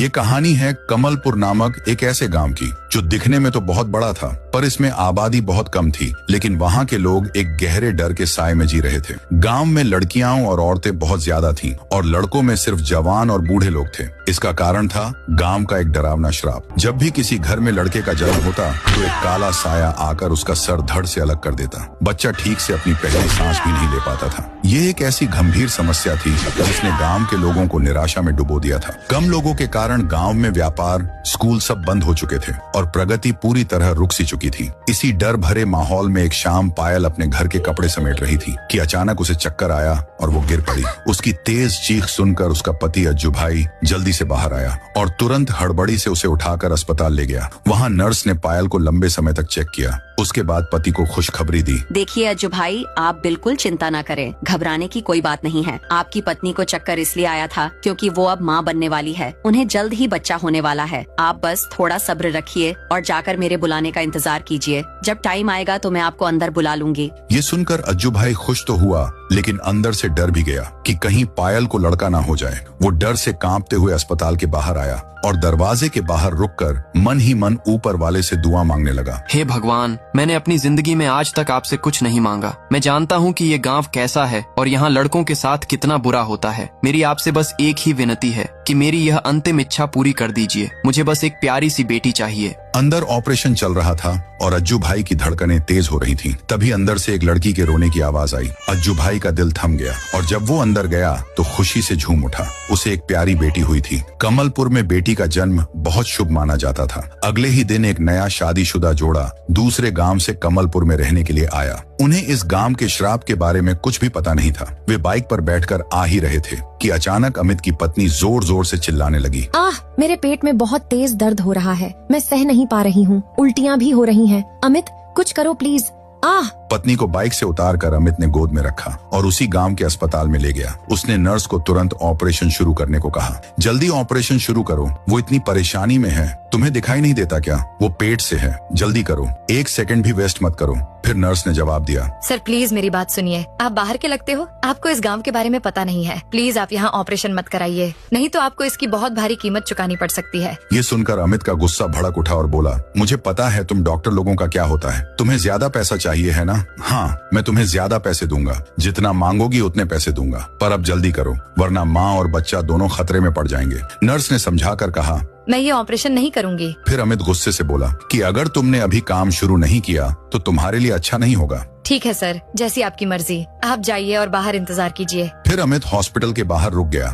ये कहानी है कमलपुर नामक एक ऐसे गांव की जो दिखने में तो बहुत बड़ा था, पर इसमें आबादी बहुत कम थी। लेकिन वहाँ के लोग एक गहरे डर के साए में जी रहे थे। गांव में लड़कियां और औरतें बहुत ज्यादा थीं और लड़कों में सिर्फ जवान और बूढ़े लोग थे। इसका कारण था गांव का एक डरावना श्राप। जब भी किसी घर में लड़के का जन्म होता तो एक काला साया आकर उसका सर धड़ से अलग कर देता। बच्चा ठीक से अपनी पहली सांस भी नहीं ले पाता था। ये एक ऐसी गंभीर समस्या थी जिसने गांव के लोगों को निराशा में डुबो दिया था। कम लोगों के कारण गांव में व्यापार, स्कूल सब बंद हो चुके थे और प्रगति पूरी तरह रुक सी चुकी थी। इसी डर भरे माहौल में एक शाम पायल अपने घर के कपड़े समेट रही थी कि अचानक उसे चक्कर आया और वो गिर पड़ी। उसकी तेज चीख सुनकर उसका पति अज्जू भाई जल्दी से बाहर आया और तुरंत हड़बड़ी से उसे उठाकर अस्पताल ले गया। वहाँ नर्स ने पायल को लंबे समय तक चेक किया। उसके बाद पति को खुशखबरी दी। देखिए अज्जू भाई, आप बिल्कुल चिंता न करें, घबराने की कोई बात नहीं है। आपकी पत्नी को चक्कर इसलिए आया था क्योंकि वो अब माँ बनने वाली है। उन्हें जल्द ही बच्चा होने वाला है। आप बस थोड़ा सब्र रखिए और जाकर मेरे बुलाने का इंतजार कीजिए। जब टाइम आएगा तो मैं आपको अंदर बुला लूंगी। ये सुनकर अज्जू भाई खुश तो हुआ, लेकिन अंदर से डर भी गया कि कहीं पायल को लड़का ना हो जाए। वो डर से कांपते हुए अस्पताल के बाहर आया और दरवाजे के बाहर रुककर मन ही मन ऊपर वाले से दुआ मांगने लगा। हे भगवान, मैंने अपनी जिंदगी में आज तक आपसे कुछ नहीं मांगा। मैं जानता हूँ कि ये गांव कैसा है और यहाँ लड़कों के साथ कितना बुरा होता है। मेरी आपसे बस एक ही विनती है कि मेरी यह अंतिम इच्छा पूरी कर दीजिए। मुझे बस एक प्यारी सी बेटी चाहिए। अंदर ऑपरेशन चल रहा था और अज्जू भाई की धड़कनें तेज हो रही थीं। तभी अंदर से एक लड़की के रोने की आवाज आई। अज्जू भाई का दिल थम गया और जब वो अंदर गया तो खुशी से झूम उठा। उसे एक प्यारी बेटी हुई थी। कमलपुर में बेटी का जन्म बहुत शुभ माना जाता था। अगले ही दिन एक नया शादीशुदा जोड़ा दूसरे गांव से कमलपुर में रहने के लिए आया। उन्हें इस गांव के श्राप के बारे में कुछ भी पता नहीं था। वे बाइक पर बैठकर आ ही रहे थे कि अचानक अमित की पत्नी जोर जोर से चिल्लाने लगी। मेरे पेट में बहुत तेज दर्द हो रहा है। मैं सह नहीं पा रही हूँ। उल्टियाँ भी हो रही हैं। अमित, कुछ करो प्लीज। पत्नी को बाइक से उतारकर अमित ने गोद में रखा और उसी गांव के अस्पताल में ले गया। उसने नर्स को तुरंत ऑपरेशन शुरू करने को कहा। जल्दी ऑपरेशन शुरू करो, वो इतनी परेशानी में है। तुम्हें दिखाई नहीं देता क्या? वो पेट से है, जल्दी करो, 1 सेकंड भी वेस्ट मत करो। फिर नर्स ने जवाब दिया। सर प्लीज मेरी बात सुनिए। आप बाहर के लगते हो, आपको इस गांव के बारे में पता नहीं है। प्लीज आप यहाँ ऑपरेशन मत कराइए, नहीं तो आपको इसकी बहुत भारी कीमत चुकानी पड़ सकती है। ये सुनकर अमित का गुस्सा भड़क उठा और बोला, मुझे पता है तुम डॉक्टर लोगों का क्या होता है। तुम्हें ज्यादा पैसा चाहिए है ना? हाँ, मैं तुम्हें ज्यादा पैसे दूंगा। जितना मांगोगी उतने पैसे दूंगा, पर अब जल्दी करो वरना माँ और बच्चा दोनों खतरे में पड़ जाएंगे। नर्स ने समझाकर कहा, मैं ये ऑपरेशन नहीं करूंगी। फिर अमित गुस्से से बोला कि अगर तुमने अभी काम शुरू नहीं किया तो तुम्हारे लिए अच्छा नहीं होगा। ठीक है सर, जैसी आपकी मर्जी। आप जाइए और बाहर इंतजार कीजिए। फिर अमित हॉस्पिटल के बाहर रुक गया।